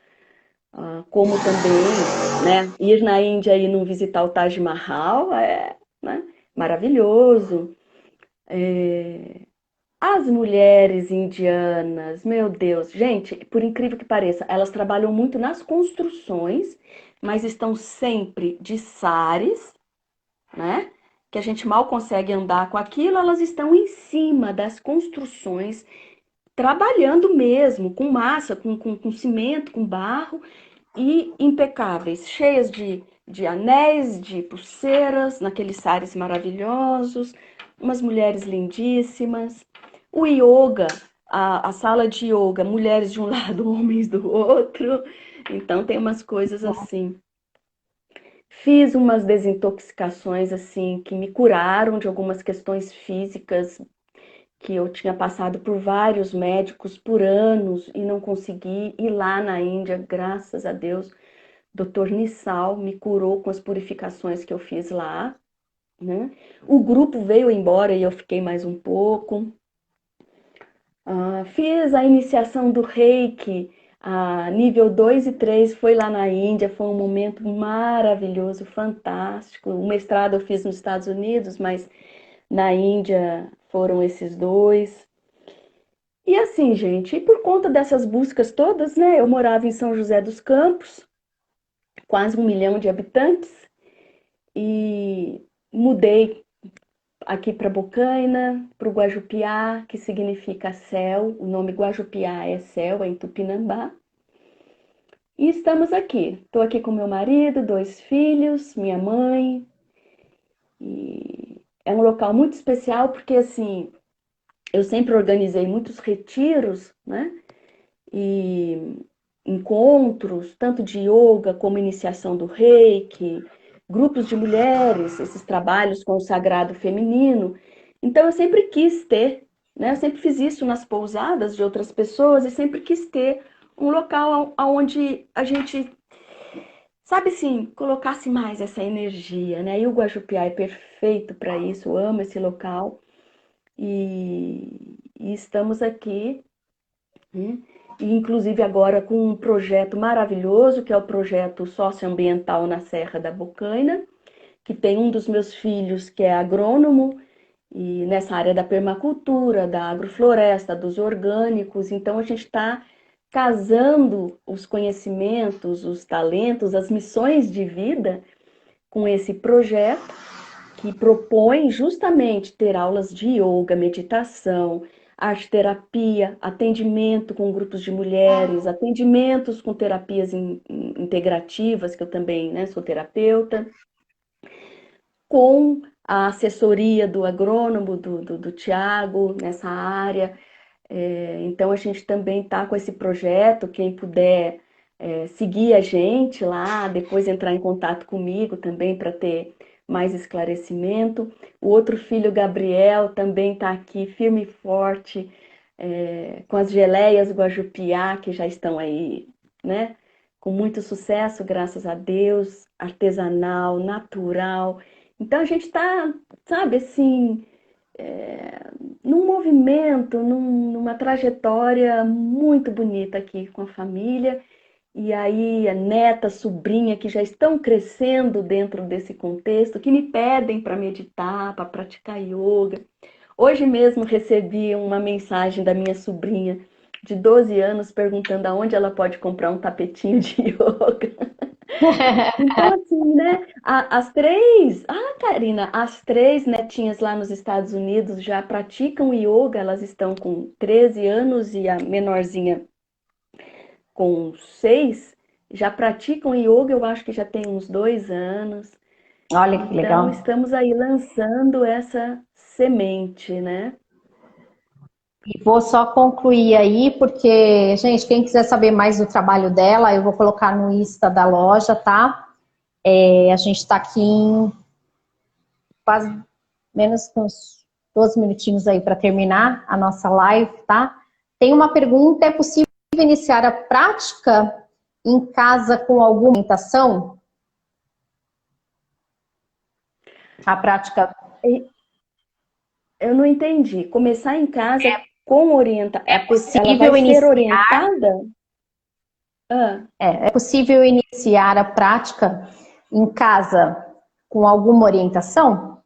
como também, né, ir na Índia e não visitar o Taj Mahal é, né, maravilhoso. As mulheres indianas, meu Deus, gente, por incrível que pareça, elas trabalham muito nas construções, mas estão sempre de sares, né? Que a gente mal consegue andar com aquilo, elas estão em cima das construções, trabalhando mesmo, com massa, com cimento, com barro, e impecáveis, cheias de anéis, de pulseiras, naqueles sares maravilhosos, umas mulheres lindíssimas. O yoga, a sala de yoga, mulheres de um lado, homens do outro. Então tem umas coisas assim. Fiz umas desintoxicações assim que me curaram de algumas questões físicas que eu tinha passado por vários médicos por anos e não consegui ir lá na Índia, graças a Deus. Dr. Nissal me curou com as purificações que eu fiz lá, né? O grupo veio embora e eu fiquei mais um pouco. Fiz a iniciação do Reiki, nível 2 e 3 foi lá na Índia, foi um momento maravilhoso, fantástico. O mestrado eu fiz nos Estados Unidos, mas na Índia foram esses dois. E assim, gente, e por conta dessas buscas todas, né? Eu morava em São José dos Campos, quase 1 milhão de habitantes, e mudei aqui para Bocaina, para o Guajupiá, que significa céu. O nome Guajupiá é céu, é em Tupinambá. E estamos aqui. Estou aqui com meu marido, 2 filhos, minha mãe. E é um local muito especial porque, assim, eu sempre organizei muitos retiros, né? E encontros, tanto de yoga como iniciação do reiki, grupos de mulheres, esses trabalhos com o sagrado feminino. Então eu sempre quis ter, né? Eu sempre fiz isso nas pousadas de outras pessoas e sempre quis ter um local onde a gente, sabe assim, colocasse mais essa energia, né? E o Guajupiá é perfeito para isso, eu amo esse local e estamos aqui, né? E inclusive agora com um projeto maravilhoso, que é o projeto socioambiental na Serra da Bocaina, que tem um dos meus filhos que é agrônomo, e nessa área da permacultura, da agrofloresta, dos orgânicos. Então a gente está casando os conhecimentos, os talentos, as missões de vida com esse projeto que propõe justamente ter aulas de yoga, meditação, arte terapia, atendimento com grupos de mulheres, atendimentos com terapias integrativas, que eu também, né, sou terapeuta, com a assessoria do agrônomo, do Tiago, nessa área. Então, a gente também está com esse projeto, quem puder seguir a gente lá, depois entrar em contato comigo também para ter mais esclarecimento. O outro filho, Gabriel, também está aqui firme e forte, com as geleias Guajupiá, que já estão aí, né? Com muito sucesso, graças a Deus, artesanal, natural. Então a gente está, sabe, assim, num movimento, numa trajetória muito bonita aqui com a família. E aí a neta, a sobrinha que já estão crescendo dentro desse contexto, que me pedem para meditar, para praticar yoga. Hoje mesmo recebi uma mensagem da minha sobrinha de 12 anos perguntando aonde ela pode comprar um tapetinho de yoga. Então, assim, né? As três, Karina, as três netinhas lá nos Estados Unidos já praticam yoga, elas estão com 13 anos e a menorzinha com 6 já praticam yoga, eu acho que já tem uns 2 anos. Olha que Então, legal. estamos aí lançando essa semente, né? E vou só concluir aí, porque, gente, quem quiser saber mais do trabalho dela, eu vou colocar no Insta da loja, tá? A gente está aqui em quase menos que uns 12 minutinhos aí para terminar a nossa live, tá? Tem uma pergunta: é possível iniciar a prática em casa com alguma orientação? A prática Eu não entendi. Começar em casa com é ela vai possível ser iniciar, orientada? Ah, é possível iniciar a prática em casa com alguma orientação?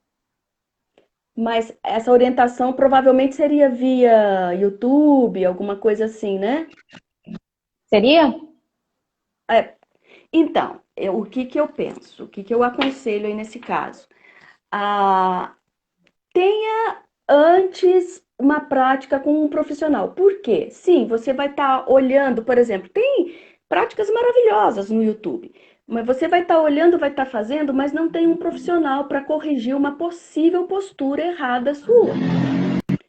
mas essa orientação provavelmente seria via YouTube, alguma coisa assim, né? Seria? É, então, o que que eu penso? O que que eu aconselho aí nesse caso? Ah, tenha antes uma prática com um profissional. Por quê? Sim, você vai estar olhando, por exemplo, tem práticas maravilhosas no YouTube, mas você vai estar olhando, vai estar fazendo, mas não tem um profissional para corrigir uma possível postura errada sua.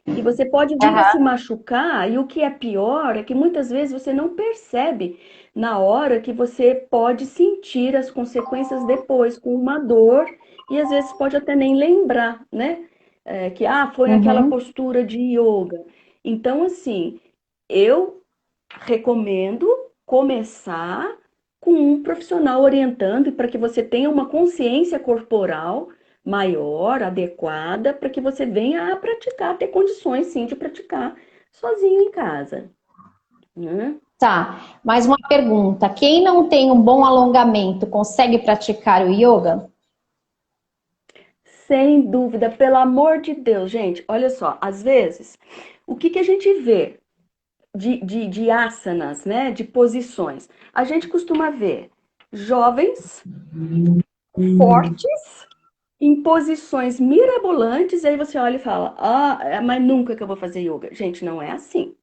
E você pode vir a se Aham. machucar, e o que é pior é que muitas vezes você não percebe na hora que você pode sentir as consequências depois, com uma dor, e às vezes pode até nem lembrar, né? Que foi aquela Uhum. postura de yoga. Então, assim, eu recomendo começar com um profissional orientando para que você tenha uma consciência corporal maior, adequada, para que você venha a praticar, ter condições sim de praticar sozinho em casa, né? Tá, mais uma pergunta: quem não tem um bom alongamento consegue praticar o yoga? Sem dúvida, pelo amor de Deus, gente, olha só, às vezes, o que que a gente vê? de asanas, né? De posições. A gente costuma ver jovens fortes em posições mirabolantes, e aí você olha e fala, mas nunca que eu vou fazer yoga. Gente, não é assim.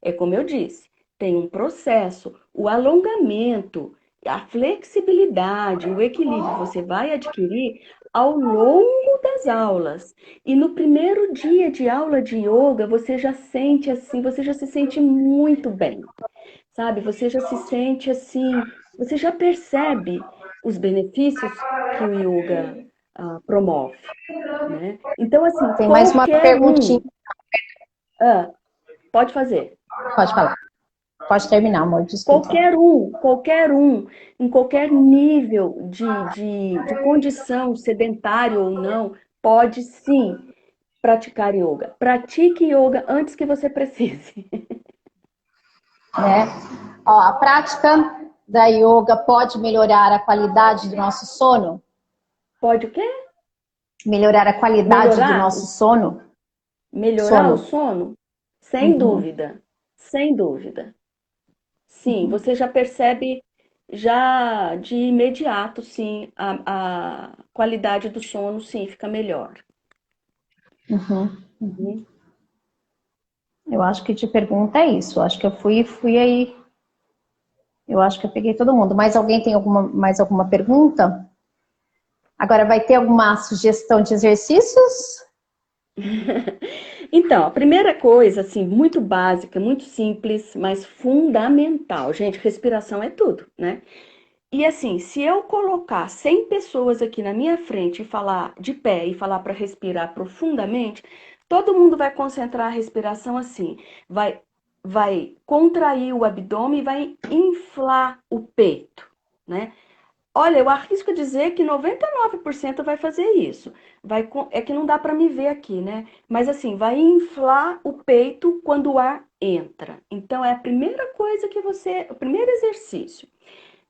É como eu disse, tem um processo, o alongamento, a flexibilidade, o equilíbrio você vai adquirir ao longo das aulas. E no primeiro dia de aula de yoga, você já sente assim, você já se sente muito bem, sabe? Você já se sente assim, você já percebe os benefícios que o yoga promove, né? Então, assim, Tem mais uma qualquer perguntinha. um, pode fazer. Pode falar. Pode terminar, amor, desculpa. Qualquer um, em qualquer nível de condição, sedentário ou não, pode sim praticar yoga. Pratique yoga antes que você precise. Né? Ó, a prática da yoga pode melhorar a qualidade do nosso sono? Pode o quê? Melhorar a qualidade do Melhorar? nosso sono? Melhorar o Sono. sono? Sem Uhum. dúvida. Sem dúvida. Sim, Uhum. você já percebe já de imediato, sim, a qualidade do sono, sim, fica melhor. Uhum. Uhum. Eu acho que te pergunta é isso. Eu acho que eu fui aí. Eu acho que eu peguei todo mundo. Mais alguém tem mais alguma pergunta? Agora vai ter alguma sugestão de exercícios? Então, a primeira coisa, assim, muito básica, muito simples, mas fundamental. Gente, respiração é tudo, né? E assim, se eu colocar 100 pessoas aqui na minha frente e falar de pé e falar para respirar profundamente, todo mundo vai concentrar a respiração assim, vai contrair o abdômen e vai inflar o peito, né? Olha, eu arrisco dizer que 99% vai fazer isso. É que não dá para me ver aqui, né? Mas assim, vai inflar o peito quando o ar entra. Então é a primeira coisa o primeiro exercício.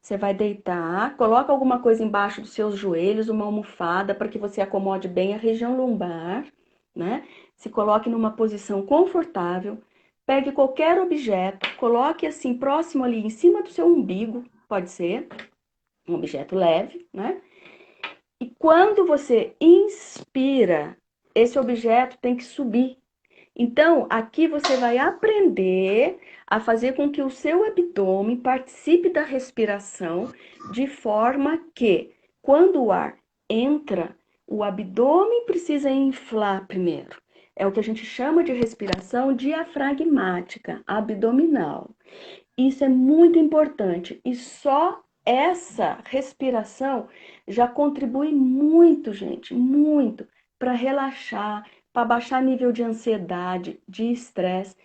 Você vai deitar, coloca alguma coisa embaixo dos seus joelhos, uma almofada para que você acomode bem a região lombar, né? Se coloque numa posição confortável. Pegue qualquer objeto, coloque assim próximo ali em cima do seu umbigo, pode ser um objeto leve, né? E quando você inspira, esse objeto tem que subir. Então, aqui você vai aprender a fazer com que o seu abdômen participe da respiração de forma que, quando o ar entra, o abdômen precisa inflar primeiro. É o que a gente chama de respiração diafragmática, abdominal. Isso é muito importante e só essa respiração já contribui muito, gente, muito para relaxar, para baixar nível de ansiedade, de estresse,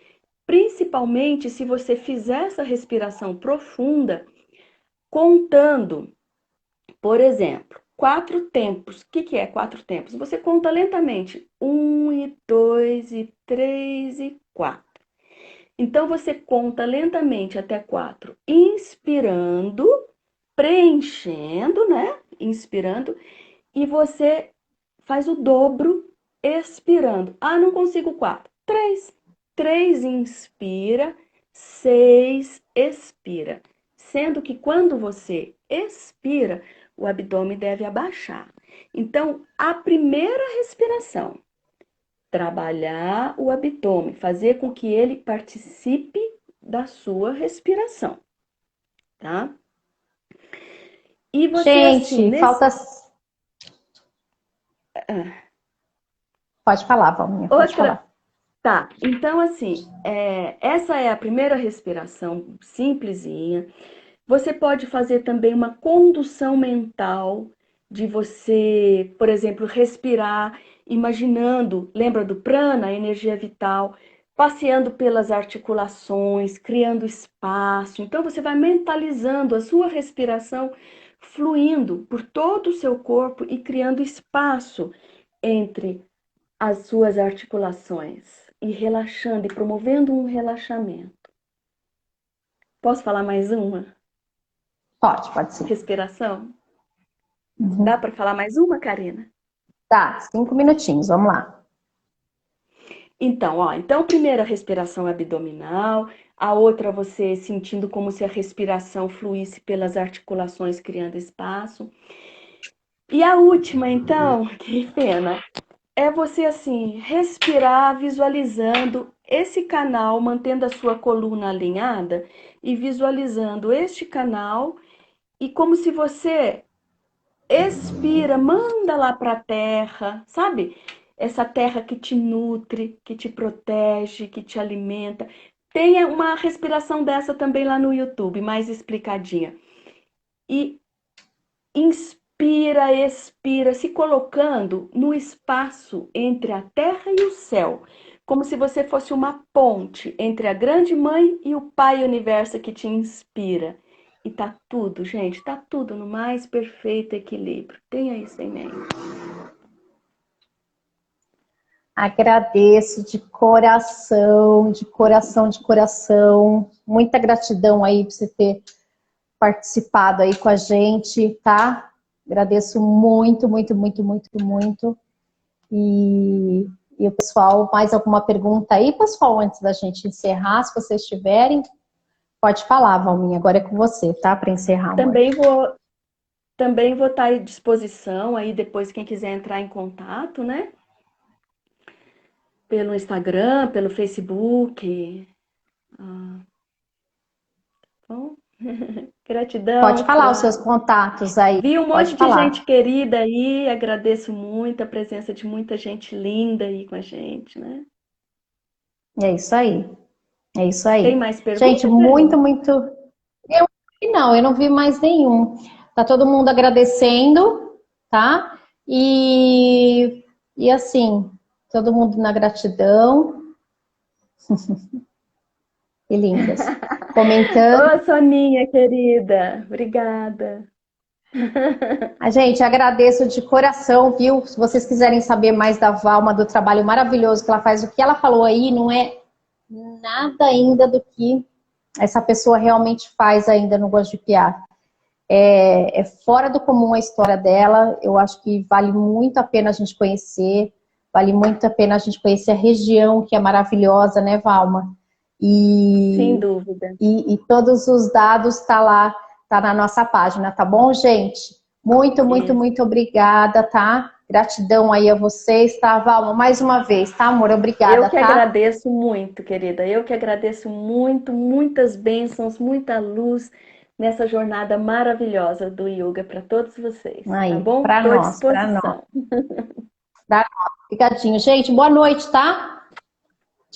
principalmente se você fizer essa respiração profunda, contando, por exemplo, 4 tempos. O que é 4 tempos? Você conta lentamente: 1, 2, 3, 4. Então você conta lentamente até 4, inspirando, preenchendo, né? Inspirando, e você faz o dobro expirando. Não consigo 4. 3. 3 inspira, 6 expira. Sendo que quando você expira, o abdômen deve abaixar. Então, a primeira respiração, trabalhar o abdômen, fazer com que ele participe da sua respiração, tá? E você assim, Gente, falta. Ah, Pode falar, Valminha, pode outra, falar. tá? Então assim, essa é a primeira respiração simplesinha. Você pode fazer também uma condução mental de você, por exemplo, respirar, imaginando, lembra do prana, a energia vital, passeando pelas articulações, criando espaço. Então você vai mentalizando a sua respiração fluindo por todo o seu corpo e criando espaço entre as suas articulações e relaxando e promovendo um relaxamento. Posso falar mais uma? Pode sim. Respiração? Uhum. Dá para falar mais uma, Karina? Tá, 5 minutinhos, vamos lá. Então, ó, então primeiro a respiração abdominal, a outra você sentindo como se a respiração fluísse pelas articulações, criando espaço. E a última, então, que pena, é você assim, respirar visualizando esse canal, mantendo a sua coluna alinhada e visualizando este canal e como se você expira, manda lá para a terra, sabe? Essa terra que te nutre, que te protege, que te alimenta. Tem uma respiração dessa também lá no YouTube, mais explicadinha. E inspira, expira, se colocando no espaço entre a terra e o céu, como se você fosse uma ponte entre a grande mãe e o Pai Universo que te inspira. E tá tudo, gente, tá tudo no mais perfeito equilíbrio. Tenha isso em mente. Agradeço de coração, de coração, de coração. Muita gratidão aí por você ter participado aí com a gente, tá? Agradeço muito, muito, muito, muito, muito. E o pessoal, mais alguma pergunta aí, pessoal, antes da gente encerrar, se vocês tiverem, pode falar, Valminha, agora é com você, tá? Para encerrar, amor. Também vou estar à disposição aí depois quem quiser entrar em contato, né? Pelo Instagram, pelo Facebook. Bom, Pode gratidão, falar os seus Fran. contatos aí, Vi um pode monte de gente falar. querida aí, agradeço muito a presença de muita gente linda aí com a gente, né? É isso aí, é isso Tem aí. mais Gente, perguntas, muito, Elaine? muito. Eu não vi mais nenhum. Tá todo mundo agradecendo, tá? E assim, todo mundo na gratidão. Que lindas. Comentando. Ô, Soninha querida, obrigada. A gente, agradeço de coração, viu? Se vocês quiserem saber mais da Valma, do trabalho maravilhoso que ela faz, o que ela falou aí não é nada ainda do que essa pessoa realmente faz ainda no Gosto de Piar. É fora do comum a história dela, eu acho que vale muito a pena a gente conhecer, vale muito a pena a gente conhecer a região, que é maravilhosa, né, Valma? Sem E, dúvida. e todos os dados tá lá, tá na nossa página, tá bom, gente? Muito, muito, Isso. muito obrigada, tá? Gratidão aí a vocês, tá, Valma? Mais uma vez, tá, amor? Eu Obrigada, que tá? agradeço muito, querida. Eu que agradeço muito, muitas bênçãos, muita luz nessa jornada maravilhosa do yoga para todos vocês, tá Aí, bom? pra Estou à nós, pra nós. disposição. Pra nós. Obrigadinho. Gente, boa noite, tá?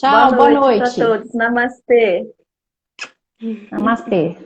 Boa Tchau, boa noite para noite. todos. Namastê. Namastê.